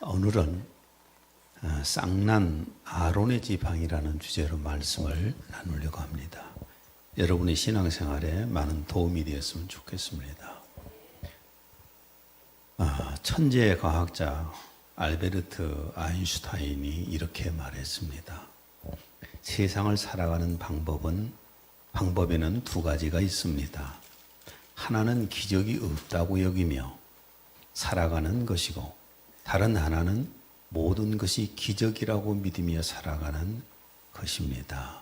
오늘은 쌍난 아론의 지팡이라는 주제로 말씀을 나누려고 합니다. 여러분의 신앙생활에 많은 도움이 되었으면 좋겠습니다. 천재 과학자 알베르트 아인슈타인이 이렇게 말했습니다. 세상을 살아가는 방법에는 두 가지가 있습니다. 하나는 기적이 없다고 여기며 살아가는 것이고, 다른 하나는 모든 것이 기적이라고 믿으며 살아가는 것입니다.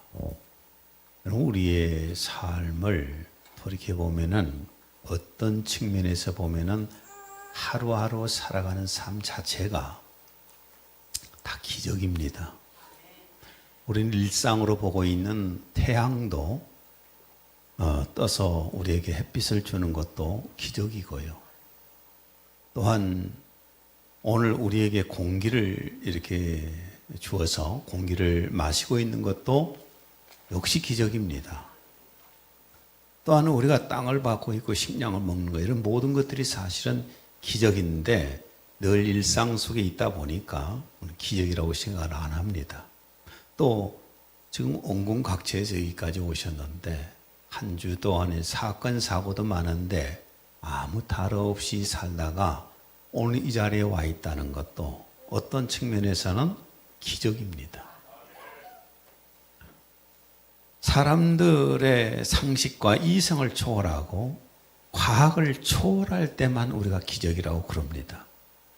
우리의 삶을 돌이켜보면은 어떤 측면에서 보면은 하루하루 살아가는 삶 자체가 다 기적입니다. 우리는 일상으로 보고 있는 태양도 떠서 우리에게 햇빛을 주는 것도 기적이고요. 또한 오늘 우리에게 공기를 이렇게 주어서 공기를 마시고 있는 것도 역시 기적입니다. 또한 우리가 땅을 밟고 있고 식량을 먹는 것, 이런 모든 것들이 사실은 기적인데 늘 일상 속에 있다 보니까 기적이라고 생각을 안 합니다. 또 지금 온궁각체에서 여기까지 오셨는데 한 주 동안에 사건 사고도 많은데 아무 탈 없이 살다가 오늘 이 자리에 와 있다는 것도 어떤 측면에서는 기적입니다. 사람들의 상식과 이성을 초월하고 과학을 초월할 때만 우리가 기적이라고 그럽니다.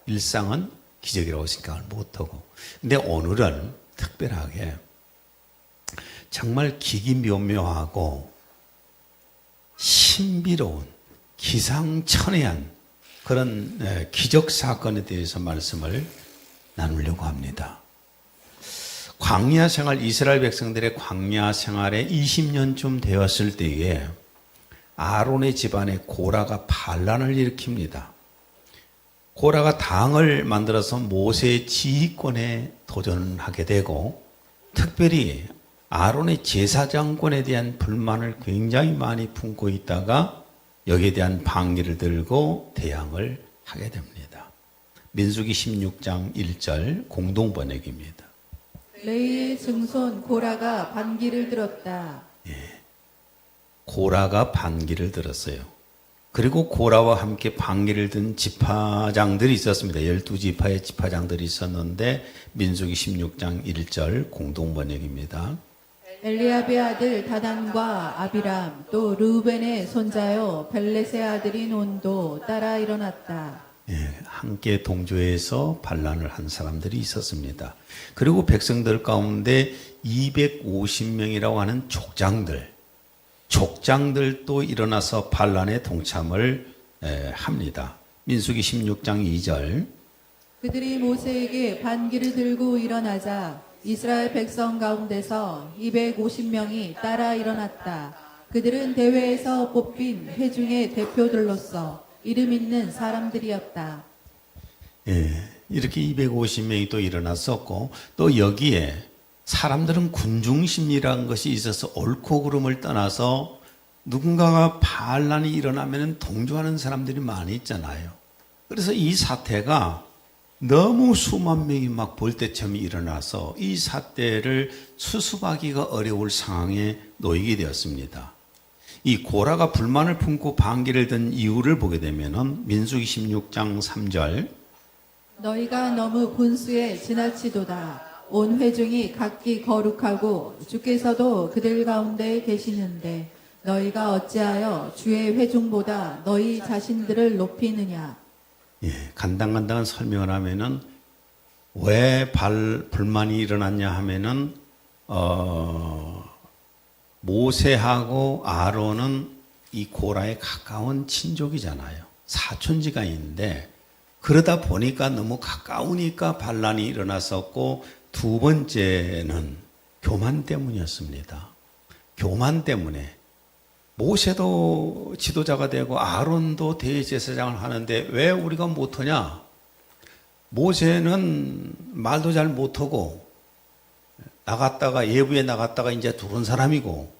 일상은 기적이라고 생각을 못하고. 근데 오늘은 특별하게 정말 기기묘묘하고 신비로운 기상천외한 그런 기적 사건에 대해서 말씀을 나누려고 합니다. 광야 생활, 이스라엘 백성들의 광야 생활에 20년쯤 되었을 때에 아론의 집안에 고라가 반란을 일으킵니다. 고라가 당을 만들어서 모세의 지휘권에 도전하게 되고, 특별히 아론의 제사장권에 대한 불만을 굉장히 많이 품고 있다가 여기에 대한 반기를 들고 대항을 하게 됩니다. 민수기 16장 1절 공동 번역입니다. 레이의 증손 고라가 반기를 들었다. 고라가 반기를 들었어요. 그리고 고라와 함께 반기를 든 지파장들이 있었습니다. 12지파의 지파장들이 있었는데 민수기 16장 1절 공동 번역입니다. 엘리압의 아들 다단과 아비람 또 르우벤의 손자요 벨렛의 아들인 온도 따라 일어났다. 함께 동조해서 반란을 한 사람들이 있었습니다. 그리고 백성들 가운데 250명이라고 하는 족장들도 일어나서 반란에 동참을 합니다. 민수기 16장 2절. 그들이 모세에게 반기를 들고 일어나자 이스라엘 백성 가운데서 250명이 따라 일어났다. 그들은 대회에서 뽑힌 회중의 대표들로서 이름 있는 사람들이었다. 이렇게 250명이 또 일어났었고, 또 여기에 사람들은 군중심리라는 것이 있어서 옳고 그름을 떠나서 누군가가 반란이 일어나면 동조하는 사람들이 많이 있잖아요. 그래서 이 사태가 너무 수만 명이 막 볼때처럼 일어나서 이 사태를 수습하기가 어려울 상황에 놓이게 되었습니다. 이 고라가 불만을 품고 반기를 든 이유를 보게 되면은 민수기 16장 3절. 너희가 너무 분수에 지나치도다. 온 회중이 각기 거룩하고 주께서도 그들 가운데 계시는데 너희가 어찌하여 주의 회중보다 너희 자신들을 높이느냐. 간당간당한 설명을 하면은 왜 불만이 일어났냐 하면은 모세하고 아론은 이 고라에 가까운 친족이잖아요. 사촌지간인데 그러다 보니까 너무 가까우니까 반란이 일어났었고, 두 번째는 교만 때문이었습니다. 교만 때문에 모세도 지도자가 되고 아론도 대제사장을 하는데 왜 우리가 못하냐? 모세는 말도 잘 못하고 예부에 나갔다가 이제 들어온 사람이고,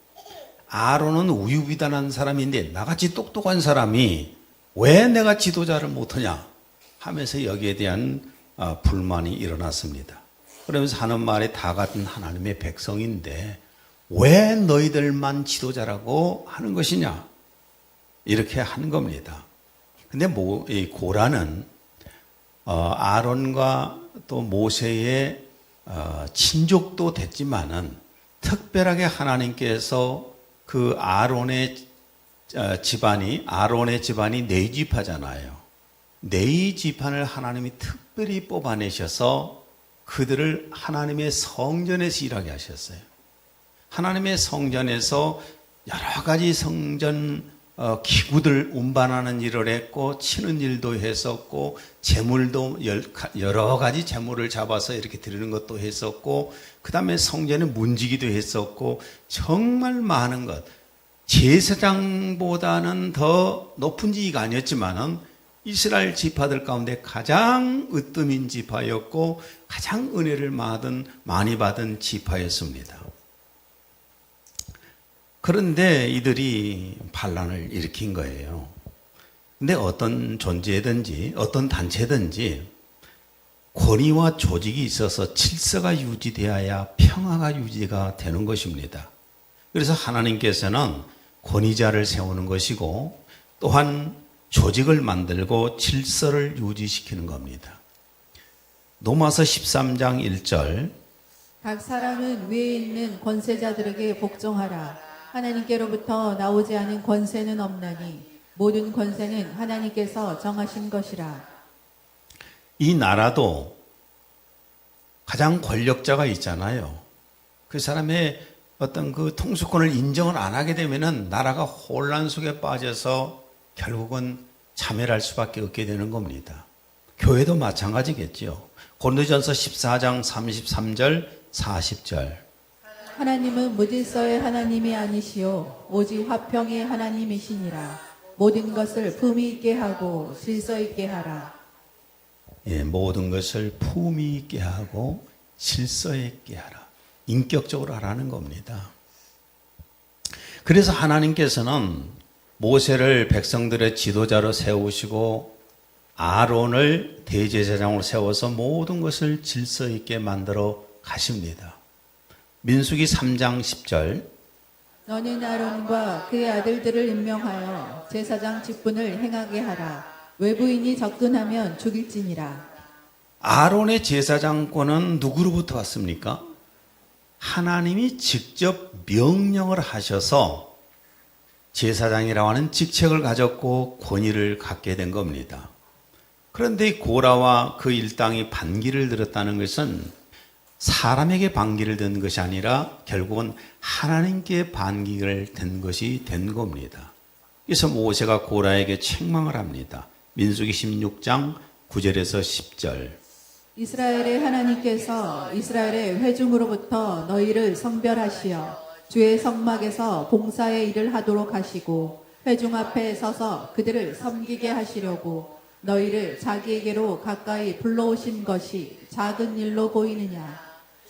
아론은 우유부단한 사람인데 나같이 똑똑한 사람이 왜 내가 지도자를 못하냐 하면서 여기에 대한 불만이 일어났습니다. 그러면서 하는 말이 다 같은 하나님의 백성인데 왜 너희들만 지도자라고 하는 것이냐? 이렇게 하는 겁니다. 근데 이 고라는 아론과 또 모세의 친족도 됐지만은 특별하게 하나님께서 그 아론의 집안이 네 지파잖아요. 네 지파를 하나님이 특별히 뽑아내셔서 그들을 하나님의 성전에서 일하게 하셨어요. 하나님의 성전에서 여러 가지 성전 기구들 운반하는 일을 했고 치는 일도 했었고 재물도 여러 가지 재물을 잡아서 이렇게 드리는 것도 했었고 그 다음에 성전에 문지기도 했었고 정말 많은 것 제사장보다는 더 높은 지위가 아니었지만은 이스라엘 지파들 가운데 가장 으뜸인 지파였고 가장 은혜를 많이 받은 지파였습니다. 그런데 이들이 반란을 일으킨 거예요. 근데 어떤 존재든지 어떤 단체든지 권위와 조직이 있어서 질서가 유지되어야 평화가 유지가 되는 것입니다. 그래서 하나님께서는 권위자를 세우는 것이고 또한 조직을 만들고 질서를 유지시키는 겁니다. 로마서 13장 1절 각 사람은 위에 있는 권세자들에게 복종하라. 하나님께로부터 나오지 않은 권세는 없나니 모든 권세는 하나님께서 정하신 것이라. 이 나라도 가장 권력자가 있잖아요. 그 사람의 어떤 그 통수권을 인정을 안 하게 되면은 나라가 혼란 속에 빠져서 결국은 자멸할 수밖에 없게 되는 겁니다. 교회도 마찬가지겠죠. 고린도전서 14장 33절 40절 하나님은 무질서의 하나님이 아니시오 오직 화평의 하나님이시니라. 모든 것을 품위 있게 하고 질서 있게 하라. 예, 모든 것을 품위 있게 하고 질서 있게 하라. 인격적으로 하라는 겁니다. 그래서 하나님께서는 모세를 백성들의 지도자로 세우시고 아론을 대제사장으로 세워서 모든 것을 질서 있게 만들어 가십니다. 민수기 3장 10절 너는 아론과 그의 아들들을 임명하여 제사장 직분을 행하게 하라. 외부인이 접근하면 죽일지니라. 아론의 제사장권은 누구로부터 왔습니까? 하나님이 직접 명령을 하셔서 제사장이라고 하는 직책을 가졌고 권위를 갖게 된 겁니다. 그런데 고라와 그 일당이 반기를 들었다는 것은 사람에게 반기를 든 것이 아니라 결국은 하나님께 반기를 든 것이 된 겁니다. 그래서 모세가 고라에게 책망을 합니다. 민수기 16장 9절에서 10절 이스라엘의 하나님께서 이스라엘의 회중으로부터 너희를 성별하시어 주의 성막에서 봉사의 일을 하도록 하시고 회중 앞에 서서 그들을 섬기게 하시려고 너희를 자기에게로 가까이 불러오신 것이 작은 일로 보이느냐.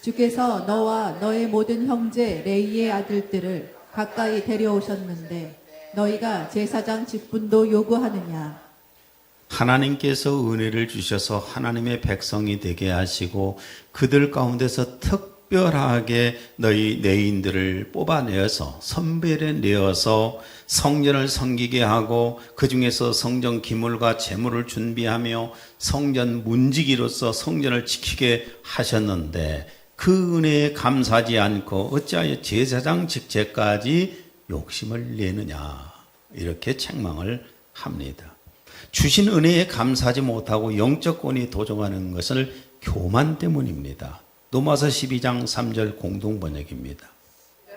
주께서 너와 너의 모든 형제 레이의 아들들을 가까이 데려오셨는데 너희가 제사장 직분도 요구하느냐. 하나님께서 은혜를 주셔서 하나님의 백성이 되게 하시고 그들 가운데서 특별하게 너희 레인들을 뽑아내어서 선별해 내어서 성전을 섬기게 하고 그 중에서 성전 기물과 제물을 준비하며 성전 문지기로서 성전을 지키게 하셨는데 그 은혜에 감사하지 않고 어찌하여 제사장 직책까지 욕심을 내느냐 이렇게 책망을 합니다. 주신 은혜에 감사하지 못하고 영적 권위에 도전하는 것을 교만 때문입니다. 로마서 12장 3절 공동 번역입니다.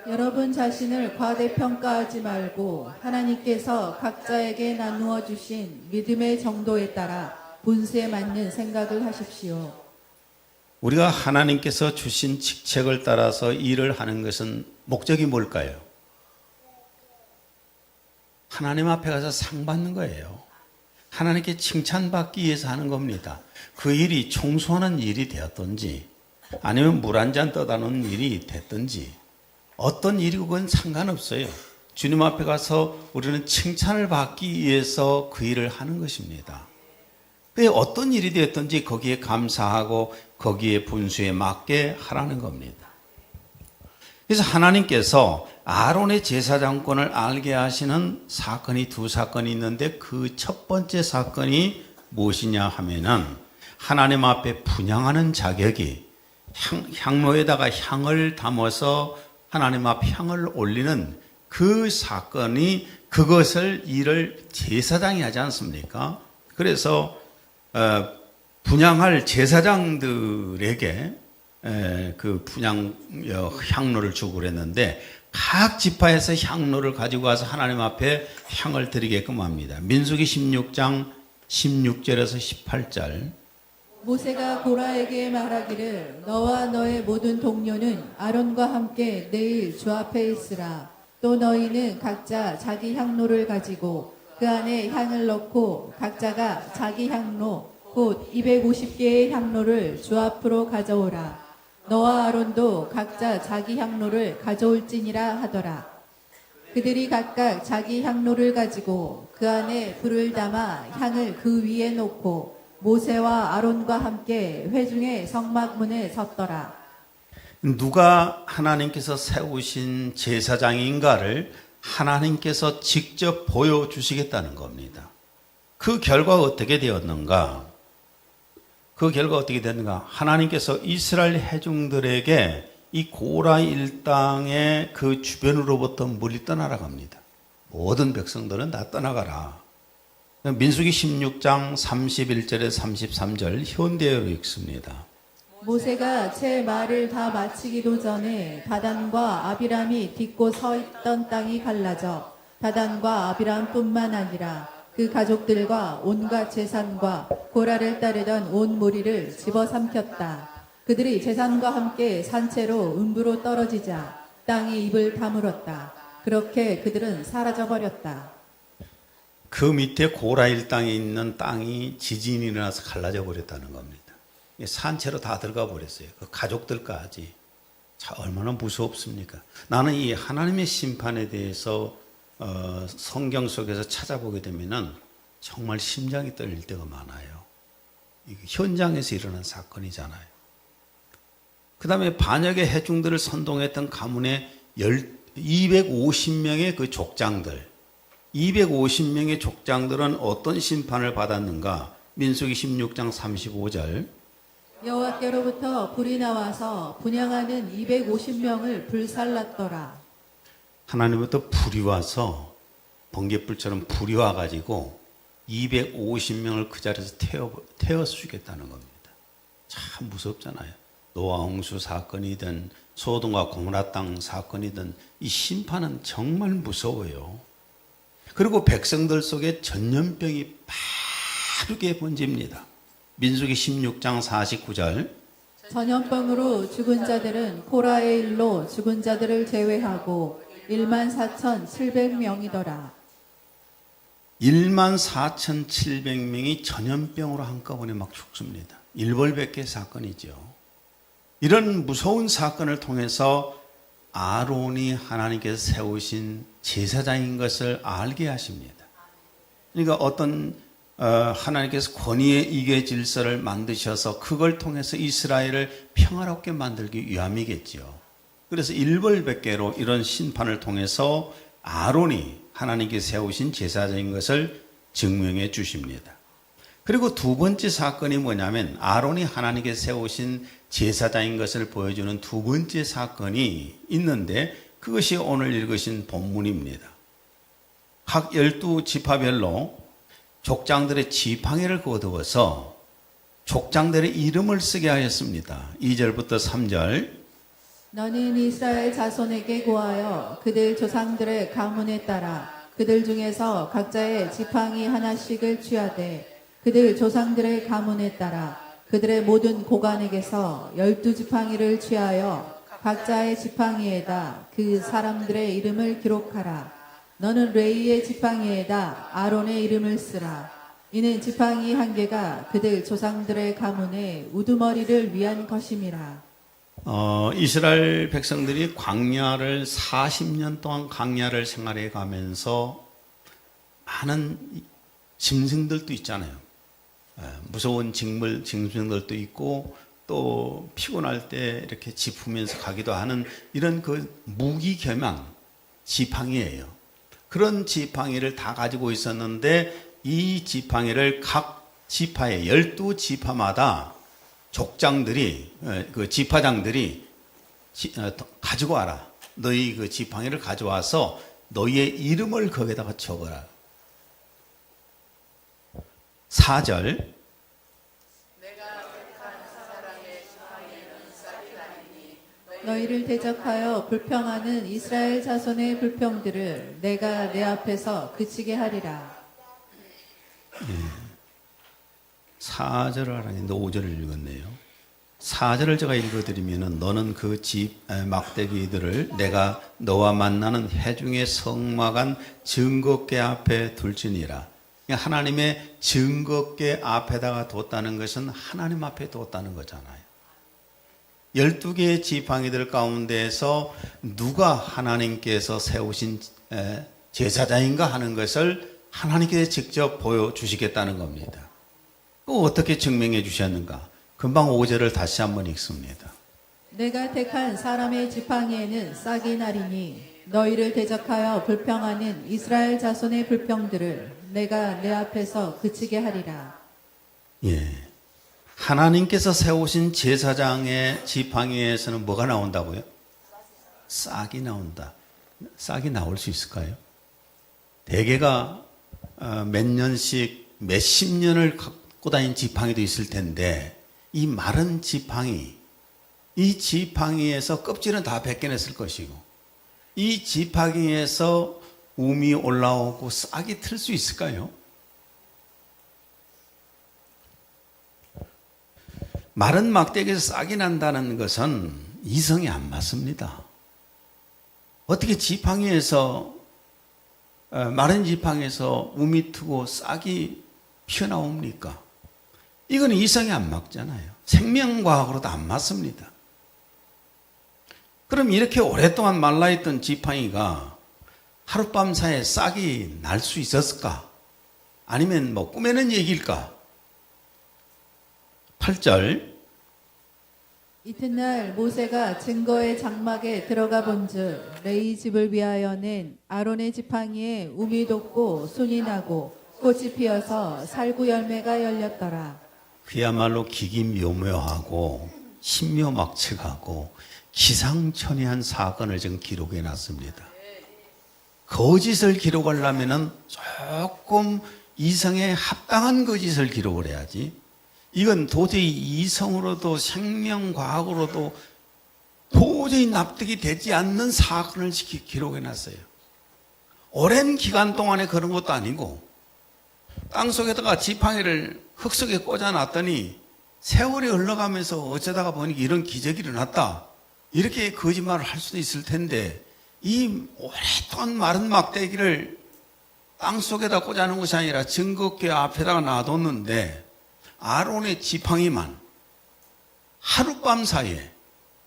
여러분 자신을 과대평가하지 말고 하나님께서 각자에게 나누어 주신 믿음의 정도에 따라 분수에 맞는 생각을 하십시오. 우리가 하나님께서 주신 직책을 따라서 일을 하는 것은 목적이 뭘까요? 하나님 앞에 가서 상 받는 거예요. 하나님께 칭찬받기 위해서 하는 겁니다. 그 일이 청소하는 일이 되었든지 아니면 물 한 잔 떠다 놓는 일이 됐든지 어떤 일이고 그건 상관없어요. 주님 앞에 가서 우리는 칭찬을 받기 위해서 그 일을 하는 것입니다. 그 어떤 일이 되었든지 거기에 감사하고 거기에 분수에 맞게 하라는 겁니다. 그래서 하나님께서 아론의 제사장권을 알게 하시는 사건이 두 사건이 있는데 그 첫 번째 사건이 무엇이냐 하면은 하나님 앞에 분향하는 자격이 향로에다가 향을 담아서 하나님 앞 향을 올리는 그 사건이 그것을 일을 제사장이 하지 않습니까? 그래서 분향할 제사장들에게 그 분향 향로를 주고 그랬는데 각 지파에서 향로를 가지고 와서 하나님 앞에 향을 드리게끔 합니다. 민수기 16장 16절에서 18절. 모세가 고라에게 말하기를 너와 너의 모든 동료는 아론과 함께 내일 주 앞에 있으라. 또 너희는 각자 자기 향로를 가지고 그 안에 향을 넣고 각자가 자기 향로 곧 250개의 향로를 주 앞으로 가져오라. 너와 아론도 각자 자기 향로를 가져올지니라 하더라. 그들이 각각 자기 향로를 가지고 그 안에 불을 담아 향을 그 위에 놓고 모세와 아론과 함께 회중의 성막문에 섰더라. 누가 하나님께서 세우신 제사장인가를 하나님께서 직접 보여주시겠다는 겁니다. 그 결과가 어떻게 되었는가? 하나님께서 이스라엘 회중들에게 이 고라 일당의 그 주변으로부터 물이 떠나라고 합니다. 모든 백성들은 다 떠나가라. 민수기 16장 31절에 33절 현대어로 읽습니다. 모세가 제 말을 다 마치기도 전에 다단과 아비람이 딛고 서 있던 땅이 갈라져 다단과 아비람뿐만 아니라 그 가족들과 온갖 재산과 고라를 따르던 온 무리를 집어삼켰다. 그들이 재산과 함께 산채로 음부로 떨어지자 땅이 입을 다물었다. 그렇게 그들은 사라져버렸다. 그 밑에 고라 일당에 있는 땅이 지진이 일어나서 갈라져 버렸다는 겁니다. 산채로 다 들어가 버렸어요. 그 가족들까지. 자, 얼마나 무섭습니까? 나는 이 하나님의 심판에 대해서 성경 속에서 찾아보게 되면은 정말 심장이 떨릴 때가 많아요. 이게 현장에서 일어난 사건이잖아요. 그 다음에 반역의 해중들을 선동했던 가문의 250명의 그 족장들, 250명의 족장들은 어떤 심판을 받았는가? 민수기 16장 35절. 여호와께로부터 불이 나와서 분향하는 250명을 불살랐더라. 하나님부터 불이 와서 번갯불처럼 불이 와가지고 250명을 그 자리에서 태워 죽였다는 겁니다. 참 무섭잖아요. 노아 홍수 사건이든 소돔과 고모라 땅 사건이든 이 심판은 정말 무서워요. 그리고 백성들 속에 전염병이 빠르게 번집니다. 민수기 16장 49절. 전염병으로 죽은 자들은 코라의 일로 죽은 자들을 제외하고 14,700명이더라. 14,700명이 전염병으로 한꺼번에 막 죽습니다. 일벌백계 사건이죠. 이런 무서운 사건을 통해서 아론이 하나님께서 세우신 제사장인 것을 알게 하십니다. 그러니까 어떤 하나님께서 권위의 이계 질서를 만드셔서 그걸 통해서 이스라엘을 평화롭게 만들기 위함이겠죠. 그래서 일벌백계로 이런 심판을 통해서 아론이 하나님께 세우신 제사장인 것을 증명해 주십니다. 그리고 두 번째 사건이 뭐냐면 아론이 하나님께 세우신 제사장인 것을 보여주는 두 번째 사건이 있는데 그것이 오늘 읽으신 본문입니다. 각 12지파별로 족장들의 지팡이를 거두어서 족장들의 이름을 쓰게 하였습니다. 2절부터 3절. 너는 이스라엘 자손에게 고하여 그들 조상들의 가문에 따라 그들 중에서 각자의 지팡이 하나씩을 취하되 그들 조상들의 가문에 따라 그들의 모든 고관에게서 12지팡이를 취하여 각자의 지팡이에다 그 사람들의 이름을 기록하라. 너는 레이의 지팡이에다 아론의 이름을 쓰라. 이는 지팡이 한 개가 그들 조상들의 가문의 우두머리를 위한 것임이라. 이스라엘 백성들이 광야를 40년 동안 광야를 생활해 가면서 많은 짐승들도 있잖아요. 무서운 징물들도 있고 또 피곤할 때 이렇게 짚으면서 가기도 하는 이런 그 무기겸양 지팡이예요. 그런 지팡이를 다 가지고 있었는데 이 지팡이를 각 지파의 12지파마다 족장들이 그 지파장들이 가지고 와라. 너희 그 지팡이를 가져와서 너희의 이름을 거기다가 적어라. 4절 너희를 대적하여 불평하는 이스라엘 자손의 불평들을 내가 내 앞에서 그치게 하리라. 4절을 하라는데 5절을 읽었네요. 4절을 제가 읽어드리면은 너는 그 집 막대기들을 내가 너와 만나는 해중의 성막한 증거궤 앞에 둘지니라. 하나님의 증거궤 앞에다가 뒀다는 것은 하나님 앞에 뒀다는 거잖아요. 12개의 지팡이들 가운데에서 누가 하나님께서 세우신 제사장인가 하는 것을 하나님께서 직접 보여주시겠다는 겁니다. 어떻게 증명해 주셨는가? 금방 5절을 다시 한번 읽습니다. 내가 택한 사람의 지팡이에는 싹이 나리니 너희를 대적하여 불평하는 이스라엘 자손의 불평들을 내가 내 앞에서 그치게 하리라. 예. 하나님께서 세우신 제사장의 지팡이에서는 뭐가 나온다고요? 싹이 나온다. 싹이 나올 수 있을까요? 대개가 몇 년씩 몇십 년을 갖고 다닌 지팡이도 있을 텐데 이 마른 지팡이, 이 지팡이에서 껍질은 다 벗겨냈을 것이고 이 지팡이에서 움이 올라오고 싹이 틀 수 있을까요? 마른 막대기에서 싹이 난다는 것은 이성이 안 맞습니다. 어떻게 지팡이에서 마른 지팡이에서 움이 트고 싹이 피어나옵니까? 이건 이성이 안 맞잖아요. 생명과학으로도 안 맞습니다. 그럼 이렇게 오랫동안 말라있던 지팡이가 하룻밤 사이에 싹이 날 수 있었을까? 아니면 뭐 꿈에는 얘기일까? 8절 이튿날 모세가 증거의 장막에 들어가 본즉 레이 집을 위하여 낸 아론의 지팡이에 움이 돋고 순이 나고 꽃이 피어서 살구 열매가 열렸더라. 그야말로 기기묘묘하고 신묘막측하고 기상천외한 사건을 지금 기록해 놨습니다. 거짓을 기록하려면 조금 이성에 합당한 거짓을 기록을 해야지. 이건 도저히 이성으로도 생명과학으로도 도저히 납득이 되지 않는 사건을 기록해 놨어요. 오랜 기간 동안에 그런 것도 아니고 땅속에다가 지팡이를 흙 속에 꽂아놨더니 세월이 흘러가면서 어쩌다가 보니까 이런 기적이 일어났다. 이렇게 거짓말을 할 수도 있을 텐데 이 오랫동안 마른 막대기를 땅속에다 꽂아놓은 것이 아니라 증거궤 앞에다가 놔뒀는데 아론의 지팡이만 하룻밤 사이에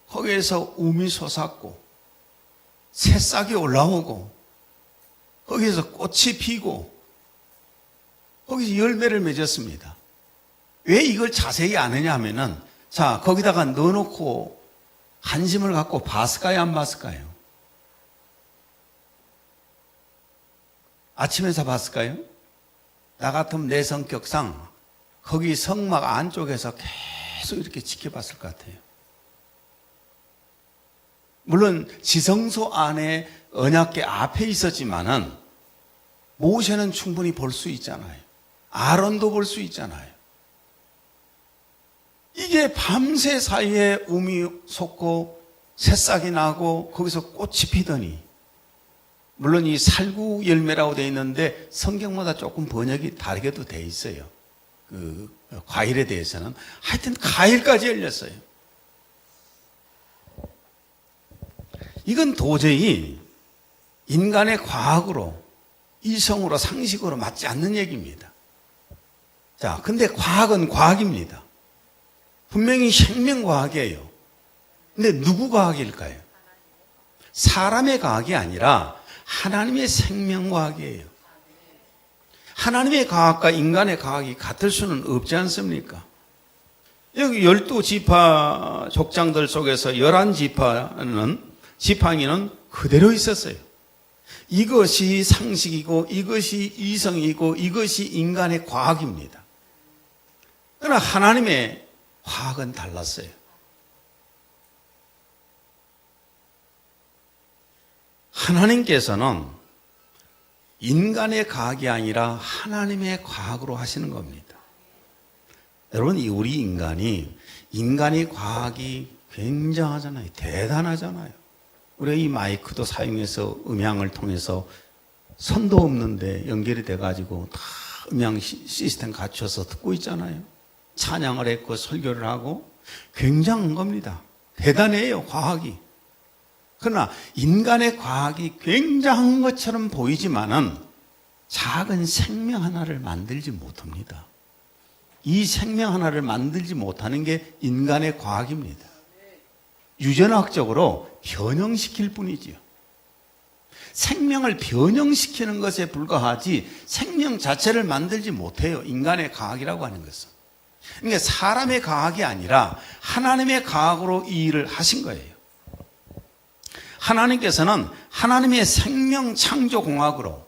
거기에서 움이 솟았고 새싹이 올라오고 거기에서 꽃이 피고 거기서 열매를 맺었습니다. 왜 이걸 자세히 아느냐 하면은 자 거기다가 넣어놓고 관심을 갖고 봤을까요 안 봤을까요? 아침에서 봤을까요? 나 같으면 내 성격상 거기 성막 안쪽에서 계속 이렇게 지켜봤을 것 같아요. 물론 지성소 안에 언약궤 앞에 있었지만은 모세는 충분히 볼 수 있잖아요. 아론도 볼 수 있잖아요. 이게 밤새 사이에 움이 솟고 새싹이 나고 거기서 꽃이 피더니 물론 이 살구 열매라고 되어 있는데 성경마다 조금 번역이 다르게도 되어 있어요. 그 과일에 대해서는 하여튼 과일까지 열렸어요. 이건 도저히 인간의 과학으로 이성으로 상식으로 맞지 않는 얘기입니다. 자, 근데 과학은 과학입니다. 분명히 생명과학이에요. 근데 누구 과학일까요? 사람의 과학이 아니라 하나님의 생명과학이에요. 하나님의 과학과 인간의 과학이 같을 수는 없지 않습니까? 여기 12지파 족장들 속에서 11지파는 그대로 있었어요. 이것이 상식이고 이것이 이성이고 이것이 인간의 과학입니다. 그러나 하나님의 과학은 달랐어요. 하나님께서는 인간의 과학이 아니라 하나님의 과학으로 하시는 겁니다. 여러분, 우리 인간의 과학이 굉장하잖아요. 대단하잖아요. 우리가 이 마이크도 사용해서 음향을 통해서 선도 없는데 연결이 돼가지고 다 음향 시스템 갖춰서 듣고 있잖아요. 찬양을 했고 설교를 하고 굉장한 겁니다. 대단해요, 과학이. 그러나 인간의 과학이 굉장한 것처럼 보이지만은 작은 생명 하나를 만들지 못합니다. 이 생명 하나를 만들지 못하는 게 인간의 과학입니다. 유전학적으로 변형시킬 뿐이지요. 생명을 변형시키는 것에 불과하지 생명 자체를 만들지 못해요. 인간의 과학이라고 하는 것은. 그러니까 사람의 과학이 아니라 하나님의 과학으로 이 일을 하신 거예요. 하나님께서는 하나님의 생명 창조 공학으로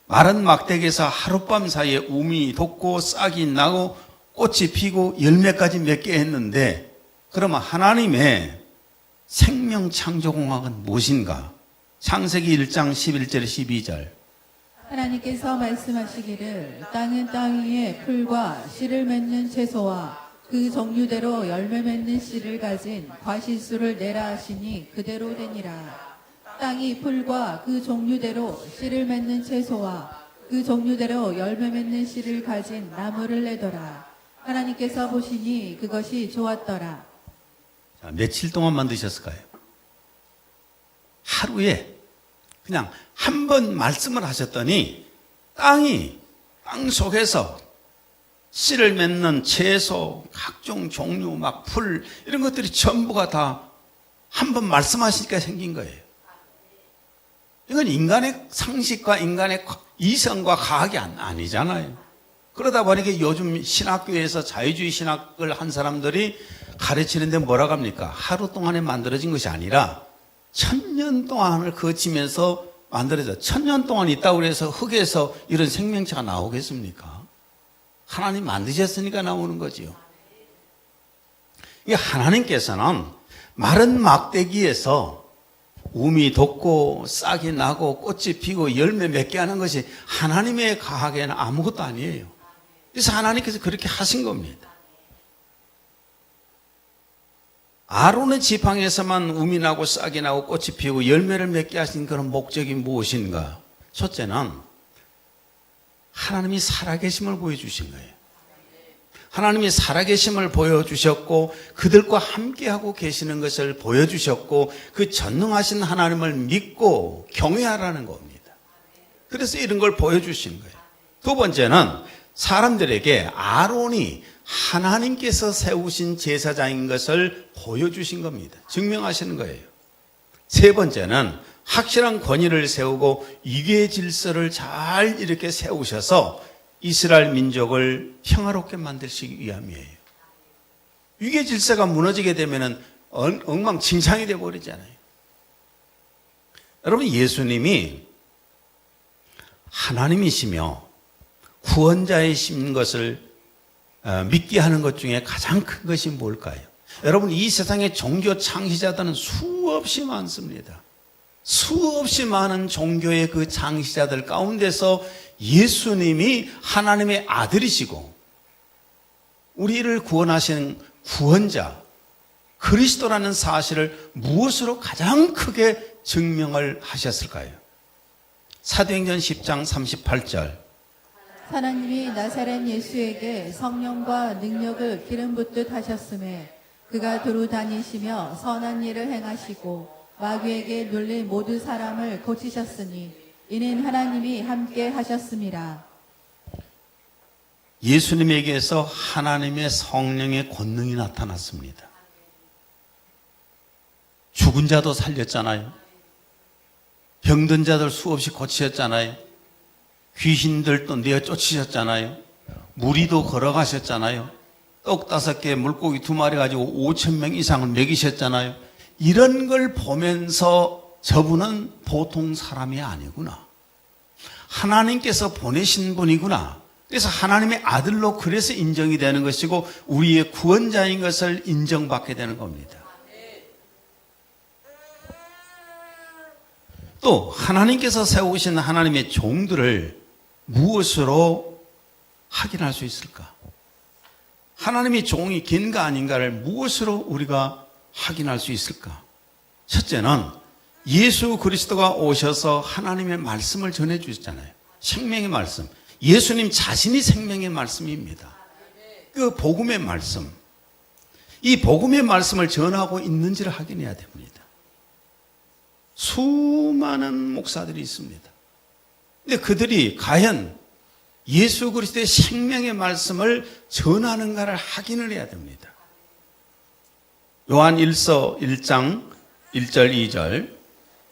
마른 막대기에서 하룻밤 사이에 우미 돋고 싹이 나고 꽃이 피고 열매까지 맺게 했는데, 그러면 하나님의 생명 창조 공학은 무엇인가? 창세기 1장 11절 12절. 하나님께서 말씀하시기를 땅은 땅 위에 풀과 씨를 맺는 채소와 그 종류대로 열매 맺는 씨를 가진 과실수를 내라 하시니 그대로 되니라. 땅이 풀과 그 종류대로 씨를 맺는 채소와 그 종류대로 열매 맺는 씨를 가진 나무를 내더라. 하나님께서 보시니 그것이 좋았더라. 자, 며칠 동안 만드셨을까요? 하루에 그냥 한 번 말씀을 하셨더니 땅 속에서 씨를 맺는 채소, 각종 종류, 막 풀, 이런 것들이 전부가 다 한 번 말씀하시니까 생긴 거예요. 이건 인간의 상식과 인간의 이성과 과학이 아니잖아요. 그러다 보니까 요즘 신학교에서 자유주의 신학을 한 사람들이 가르치는데 뭐라고 합니까? 하루 동안에 만들어진 것이 아니라 1000년 동안을 거치면서 만들어져. 1000년 동안 있다고 해서 흙에서 이런 생명체가 나오겠습니까? 하나님 만드셨으니까 나오는 거지요. 하나님께서는 마른 막대기에서 우미 돋고 싹이 나고 꽃이 피고 열매 맺게 하는 것이 하나님의 과학에는 아무것도 아니에요. 그래서 하나님께서 그렇게 하신 겁니다. 아론의 지팡이에서만 우미 나고 싹이 나고 꽃이 피고 열매를 맺게 하신 그런 목적이 무엇인가? 첫째는 하나님이 살아계심을 보여주신 거예요. 하나님이 살아계심을 보여주셨고 그들과 함께하고 계시는 것을 보여주셨고 그 전능하신 하나님을 믿고 경외하라는 겁니다. 그래서 이런 걸 보여주신 거예요. 두 번째는 사람들에게 아론이 하나님께서 세우신 제사장인 것을 보여주신 겁니다. 증명하시는 거예요. 세 번째는 확실한 권위를 세우고 위계 질서를 잘 이렇게 세우셔서 이스라엘 민족을 평화롭게 만드시기 위함이에요. 위계 질서가 무너지게 되면 엉망진창이 되어버리잖아요. 여러분, 예수님이 하나님이시며 구원자이신 것을 믿게 하는 것 중에 가장 큰 것이 뭘까요? 여러분, 이 세상의 종교 창시자들은 수없이 많습니다. 수없이 많은 종교의 그 창시자들 가운데서 예수님이 하나님의 아들이시고 우리를 구원하시는 구원자 그리스도라는 사실을 무엇으로 가장 크게 증명을 하셨을까요? 사도행전 10장 38절. 하나님이 나사렛 예수에게 성령과 능력을 기름 붓듯 하셨음에 그가 두루 다니시며 선한 일을 행하시고 마귀에게 눌린 모든 사람을 고치셨으니 이는 하나님이 함께 하셨습니다. 예수님에게서 하나님의 성령의 권능이 나타났습니다. 죽은 자도 살렸잖아요. 병든 자들 수없이 고치셨잖아요. 귀신들도 내어 쫓으셨잖아요. 무리도 걸어가셨잖아요. 떡 5개, 물고기 2마리 가지고 5,000명 이상을 먹이셨잖아요. 이런 걸 보면서 저분은 보통 사람이 아니구나. 하나님께서 보내신 분이구나. 그래서 하나님의 아들로 그래서 인정이 되는 것이고 우리의 구원자인 것을 인정받게 되는 겁니다. 또 하나님께서 세우신 하나님의 종들을 무엇으로 확인할 수 있을까? 하나님의 종이 긴가 아닌가를 무엇으로 우리가 확인할 수 있을까? 첫째는 예수 그리스도가 오셔서 하나님의 말씀을 전해 주셨잖아요. 생명의 말씀. 예수님 자신이 생명의 말씀입니다. 그 복음의 말씀. 이 복음의 말씀을 전하고 있는지를 확인해야 됩니다. 수많은 목사들이 있습니다. 근데 그들이 과연 예수 그리스도의 생명의 말씀을 전하는가를 확인을 해야 됩니다. 요한 1서 1장 1절 2절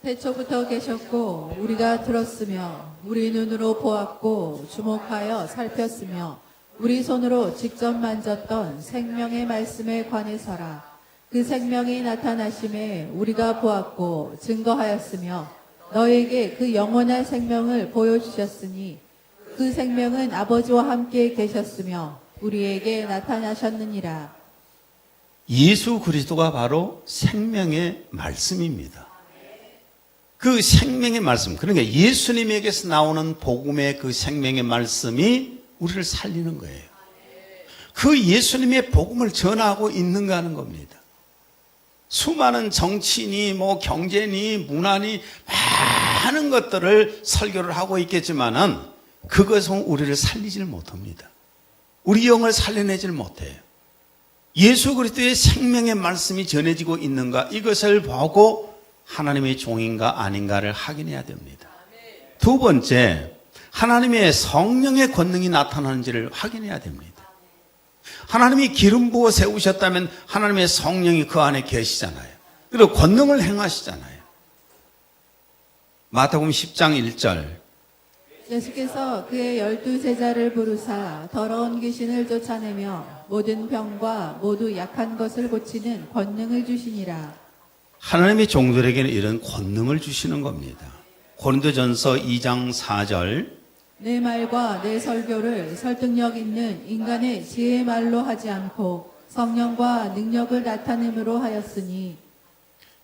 태초부터 계셨고 우리가 들었으며 우리 눈으로 보았고 주목하여 살폈으며 우리 손으로 직접 만졌던 생명의 말씀에 관해서라. 그 생명이 나타나심에 우리가 보았고 증거하였으며 너에게 그 영원한 생명을 보여주셨으니 그 생명은 아버지와 함께 계셨으며 우리에게 나타나셨느니라. 예수 그리스도가 바로 생명의 말씀입니다. 그 생명의 말씀, 그러니까 예수님에게서 나오는 복음의 그 생명의 말씀이 우리를 살리는 거예요. 그 예수님의 복음을 전하고 있는가 하는 겁니다. 수많은 정치니 경제니 문화니 많은 것들을 설교를 하고 있겠지만은 그것은 우리를 살리질 못합니다. 우리 영을 살려내질 못해요. 예수 그리스도의 생명의 말씀이 전해지고 있는가 이것을 보고 하나님의 종인가 아닌가를 확인해야 됩니다. 두 번째, 하나님의 성령의 권능이 나타나는지를 확인해야 됩니다. 하나님이 기름 부어 세우셨다면 하나님의 성령이 그 안에 계시잖아요. 그리고 권능을 행하시잖아요. 마태복음 10장 1절 예수께서 그의 12제자를 부르사 더러운 귀신을 쫓아내며 모든 병과 모두 약한 것을 고치는 권능을 주시니라. 하나님의 종들에게는 이런 권능을 주시는 겁니다. 고린도전서 2장 4절 내 말과 내 설교를 설득력 있는 인간의 지혜의 말로 하지 않고 성령과 능력을 나타내므로 하였으니.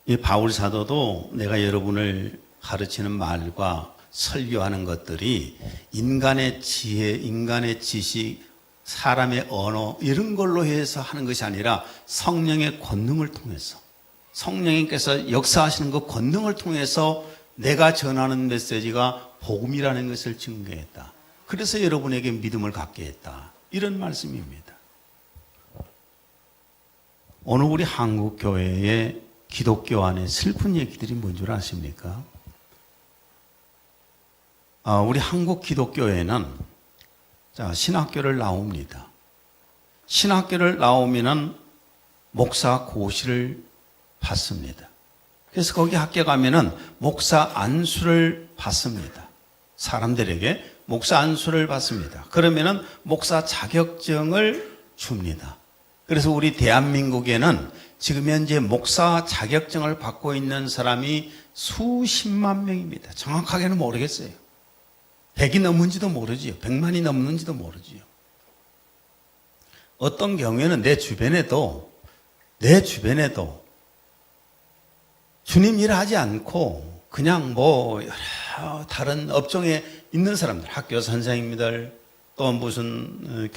이 바울 사도도 내가 여러분을 가르치는 말과 설교하는 것들이 인간의 지혜, 인간의 지식, 사람의 언어 이런 걸로 해서 하는 것이 아니라 성령의 권능을 통해서 성령님께서 역사하시는 그 권능을 통해서 내가 전하는 메시지가 복음이라는 것을 증거했다. 그래서 여러분에게 믿음을 갖게 했다. 이런 말씀입니다. 오늘 우리 한국 교회의 기독교 안에 슬픈 얘기들이 뭔 줄 아십니까? 우리 한국 기독교회는 신학교를 나옵니다. 신학교를 나오면은 목사 고시를 받습니다. 그래서 거기 학교 가면은 목사 안수를 받습니다. 사람들에게 목사 안수를 받습니다. 그러면은 목사 자격증을 줍니다. 그래서 우리 대한민국에는 지금 현재 목사 자격증을 받고 있는 사람이 수십만 명입니다. 정확하게는 모르겠어요. 100이 넘는지도 모르지요. 100만이 넘는지도 모르지요. 어떤 경우에는 내 주변에도 주님 일을 하지 않고 그냥 여러 다른 업종에 있는 사람들, 학교 선생님들, 또 무슨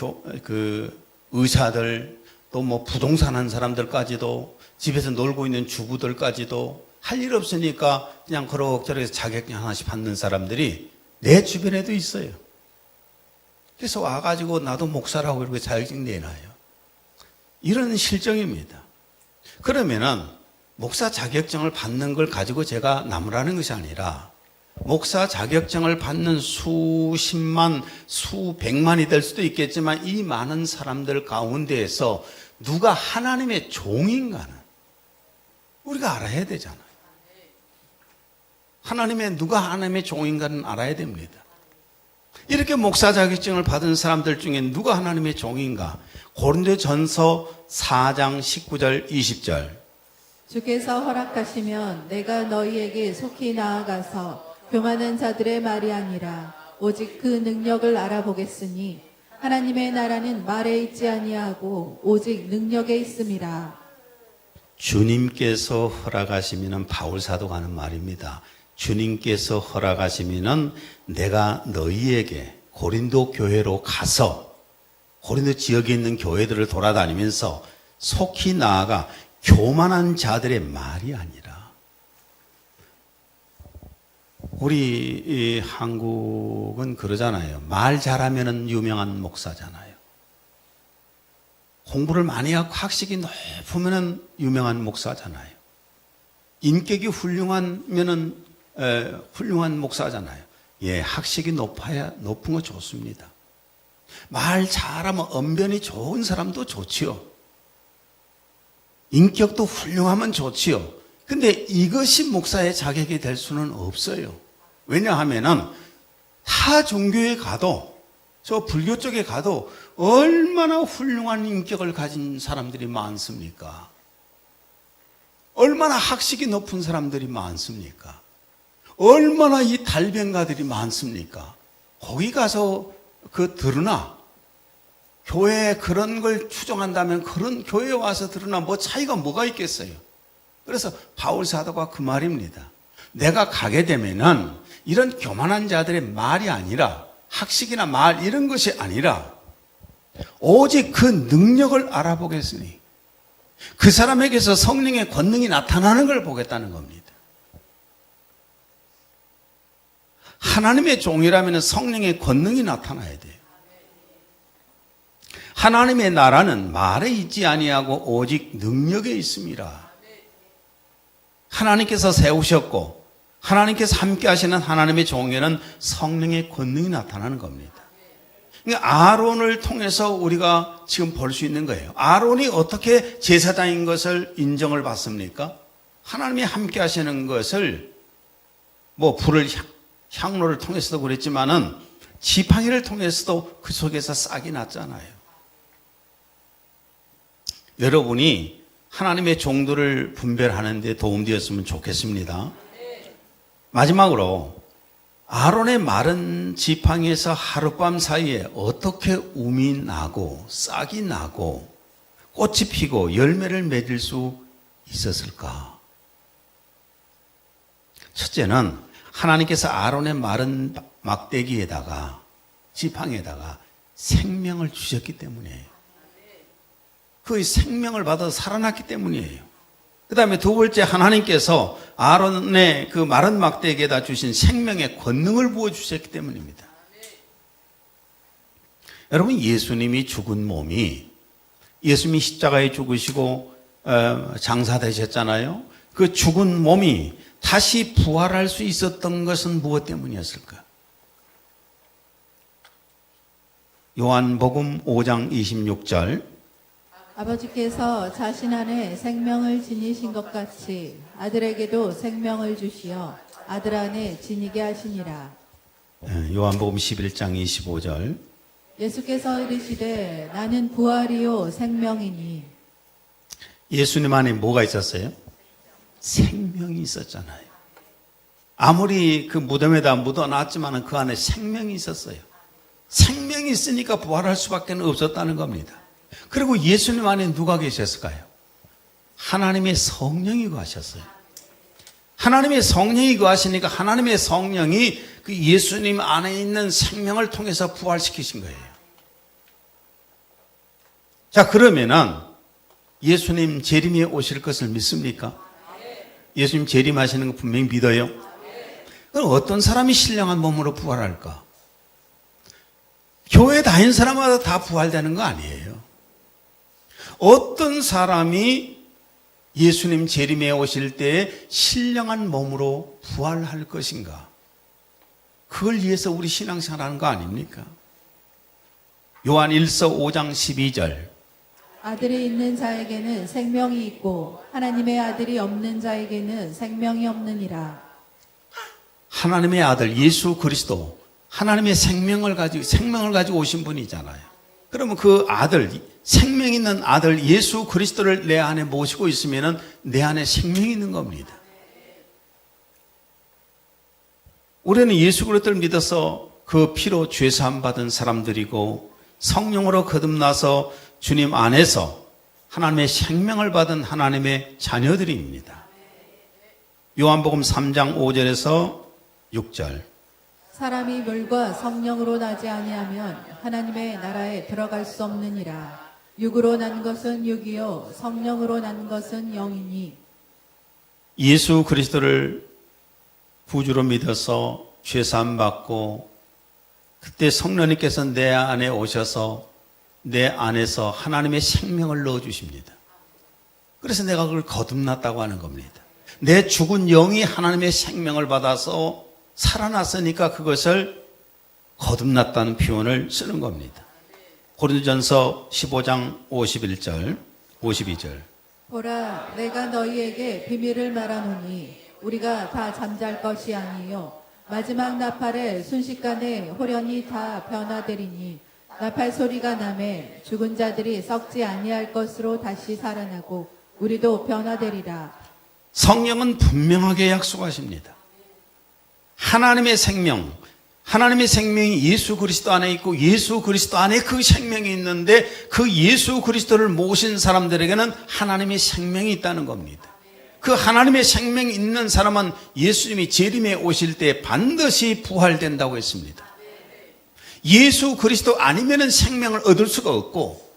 의사들, 또 부동산 한 사람들까지도 집에서 놀고 있는 주부들까지도 할 일 없으니까 그냥 그럭저럭 자격증 하나씩 받는 사람들이 내 주변에도 있어요. 그래서 와가지고 나도 목사라고 이렇게 자격증 내놔요. 이런 실정입니다. 그러면은 목사 자격증을 받는 걸 가지고 제가 나무라는 것이 아니라 목사 자격증을 받는 수십만, 수백만이 될 수도 있겠지만 이 많은 사람들 가운데에서 누가 하나님의 종인가는 우리가 알아야 되잖아요. 누가 하나님의 종인가는 알아야 됩니다. 이렇게 목사 자격증을 받은 사람들 중에 누가 하나님의 종인가? 고린도전서 4장 19절 20절. 주께서 허락하시면 내가 너희에게 속히 나아가서 교만한 자들의 말이 아니라 오직 그 능력을 알아보겠으니 하나님의 나라는 말에 있지 아니하고 오직 능력에 있음이라. 주님께서 허락하시면은 바울 사도가 하는 말입니다. 주님께서 허락하시면은 내가 너희에게 고린도 교회로 가서 고린도 지역에 있는 교회들을 돌아다니면서 속히 나아가 교만한 자들의 말이 아니라, 우리 이 한국은 그러잖아요. 말 잘하면은 유명한 목사잖아요. 공부를 많이 하고 학식이 높으면은 유명한 목사잖아요. 인격이 훌륭하면은 훌륭한 목사잖아요. 예, 학식이 높은 거 좋습니다. 말 잘하면 언변이 좋은 사람도 좋지요. 인격도 훌륭하면 좋지요. 근데 이것이 목사의 자격이 될 수는 없어요. 왜냐하면은 타 종교에 가도, 저 불교 쪽에 가도 얼마나 훌륭한 인격을 가진 사람들이 많습니까? 얼마나 학식이 높은 사람들이 많습니까? 얼마나 이 달변가들이 많습니까? 거기 가서 들으나, 교회에 그런 걸 추종한다면 그런 교회에 와서 들으나 뭐 차이가 뭐가 있겠어요? 그래서 바울 사도가 그 말입니다. 내가 가게 되면은 이런 교만한 자들의 말이 아니라, 학식이나 말 이런 것이 아니라 오직 그 능력을 알아보겠으니, 그 사람에게서 성령의 권능이 나타나는 걸 보겠다는 겁니다. 하나님의 종이라면 성령의 권능이 나타나야 돼요. 하나님의 나라는 말에 있지 아니하고 오직 능력에 있습니다. 하나님께서 세우셨고 하나님께서 함께 하시는 하나님의 종에는 성령의 권능이 나타나는 겁니다. 그러니까 아론을 통해서 우리가 지금 볼 수 있는 거예요. 아론이 어떻게 제사장인 것을 인정을 받습니까? 하나님이 함께 하시는 것을 뭐 불을 향로를 통해서도 그랬지만은 지팡이를 통해서도 그 속에서 싹이 났잖아요. 여러분이 하나님의 종들을 분별하는 데 도움되었으면 좋겠습니다. 마지막으로 아론의 마른 지팡이에서 하룻밤 사이에 어떻게 움이 나고 싹이 나고 꽃이 피고 열매를 맺을 수 있었을까? 첫째는 하나님께서 아론의 마른 막대기에다가 지팡이에다가 생명을 주셨기 때문이에요. 그 생명을 받아 살아났기 때문이에요. 그 다음에 두 번째, 하나님께서 아론의 그 마른 막대기에다 주신 생명의 권능을 부어주셨기 때문입니다. 여러분, 예수님이 죽은 몸이, 예수님이 십자가에 죽으시고 장사되셨잖아요. 그 죽은 몸이 다시 부활할 수 있었던 것은 무엇 때문이었을까? 요한복음 5장 26절. 아버지께서 자신 안에 생명을 지니신 것 같이 아들에게도 생명을 주시어 아들 안에 지니게 하시니라. 요한복음 11장 25절. 예수께서 이르시되 나는 부활이요 생명이니. 예수님 안에 뭐가 있었어요? 생명이 있었잖아요. 아무리 그 무덤에다 묻어놨지만 그 안에 생명이 있었어요. 생명이 있으니까 부활할 수밖에 없었다는 겁니다. 그리고 예수님 안에 누가 계셨을까요? 하나님의 성령이 거하셨어요. 하나님의 성령이 거하시니까 하나님의 성령이 그 예수님 안에 있는 생명을 통해서 부활시키신 거예요. 자, 그러면은 예수님 재림에 오실 것을 믿습니까? 예수님 재림하시는 거 분명히 믿어요. 그럼 어떤 사람이 신령한 몸으로 부활할까? 교회 다닌 사람마다 다 부활되는 거 아니에요. 어떤 사람이 예수님 재림에 오실 때에 신령한 몸으로 부활할 것인가? 그걸 위해서 우리 신앙생활하는 거 아닙니까? 요한 1서 5장 12절. 아들이 있는 자에게는 생명이 있고 하나님의 아들이 없는 자에게는 생명이 없느니라. 하나님의 아들 예수 그리스도, 하나님의 생명을 가지고 오신 분이잖아요. 그러면 그 아들, 생명 있는 아들 예수 그리스도를 내 안에 모시고 있으면 내 안에 생명이 있는 겁니다. 우리는 예수 그리스도를 믿어서 그 피로 죄사함 받은 사람들이고 성령으로 거듭나서 주님 안에서 하나님의 생명을 받은 하나님의 자녀들입니다. 요한복음 3장 5절에서 6절. 사람이 물과 성령으로 나지 아니하면 하나님의 나라에 들어갈 수 없느니라. 육으로 난 것은 육이요 성령으로 난 것은 영이니. 예수 그리스도를 구주로 믿어서 죄사함 받고 그때 성령님께서 내 안에 오셔서 내 안에서 하나님의 생명을 넣어주십니다. 그래서 내가 그걸 거듭났다고 하는 겁니다. 내 죽은 영이 하나님의 생명을 받아서 살아났으니까 그것을 거듭났다는 표현을 쓰는 겁니다. 고린도전서 15장 51절, 52절. 보라, 내가 너희에게 비밀을 말하노니 우리가 다 잠잘 것이 아니요 마지막 나팔에 순식간에 호련히 다 변화되리니 나팔 소리가 나매 죽은 자들이 썩지 아니할 것으로 다시 살아나고 우리도 변화되리라. 성령은 분명하게 약속하십니다. 하나님의 생명이 예수 그리스도 안에 있고 예수 그리스도 안에 그 생명이 있는데 그 예수 그리스도를 모신 사람들에게는 하나님의 생명이 있다는 겁니다. 그 하나님의 생명이 있는 사람은 예수님이 재림에 오실 때 반드시 부활된다고 했습니다. 예수 그리스도 아니면은 생명을 얻을 수가 없고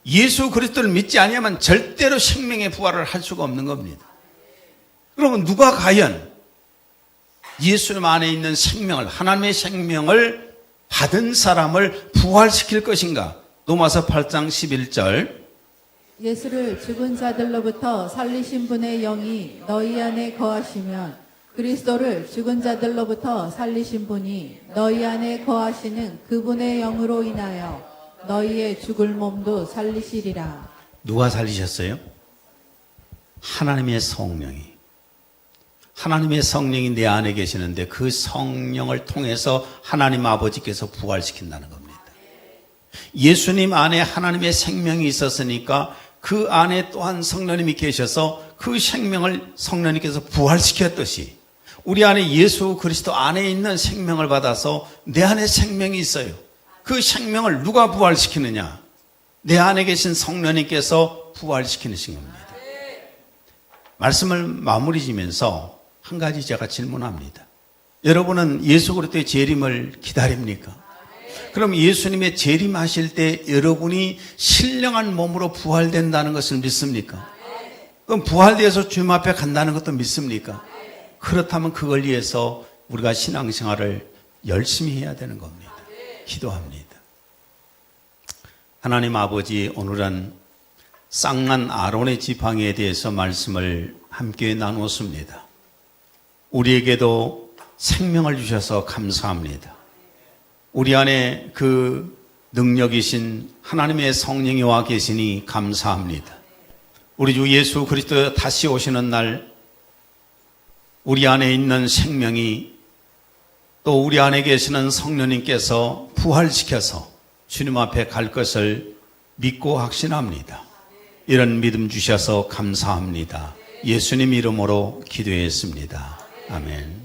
예수 그리스도를 믿지 아니하면 절대로 생명의 부활을 할 수가 없는 겁니다. 그러면 누가 과연 예수님 안에 있는 생명을, 하나님의 생명을 받은 사람을 부활시킬 것인가? 로마서 8장 11절. 예수를 죽은 자들로부터 살리신 분의 영이 너희 안에 거하시면 그리스도를 죽은 자들로부터 살리신 분이 너희 안에 거하시는 그분의 영으로 인하여 너희의 죽을 몸도 살리시리라. 누가 살리셨어요? 하나님의 성령이. 하나님의 성령이 내 안에 계시는데 그 성령을 통해서 하나님 아버지께서 부활시킨다는 겁니다. 예수님 안에 하나님의 생명이 있었으니까 그 안에 또한 성령님이 계셔서 그 생명을 성령님께서 부활시켰듯이 우리 안에 예수 그리스도 안에 있는 생명을 받아서 내 안에 생명이 있어요. 그 생명을 누가 부활시키느냐? 내 안에 계신 성령님께서 부활시키는 겁니다. 말씀을 마무리 지면서 한 가지 제가 질문합니다. 여러분은 예수 그리스도의 재림을 기다립니까? 그럼 예수님의 재림하실 때 여러분이 신령한 몸으로 부활된다는 것을 믿습니까? 그럼 부활되어서 주님 앞에 간다는 것도 믿습니까? 그렇다면 그걸 위해서 우리가 신앙생활을 열심히 해야 되는 겁니다. 기도합니다. 하나님 아버지, 오늘은 쌍난 아론의 지팡이에 대해서 말씀을 함께 나누었습니다. 우리에게도 생명을 주셔서 감사합니다. 우리 안에 그 능력이신 하나님의 성령이 와 계시니 감사합니다. 우리 주 예수 그리스도 다시 오시는 날 우리 안에 있는 생명이 또 우리 안에 계시는 성령님께서 부활시켜서 주님 앞에 갈 것을 믿고 확신합니다. 이런 믿음 주셔서 감사합니다. 예수님 이름으로 기도했습니다. 아멘.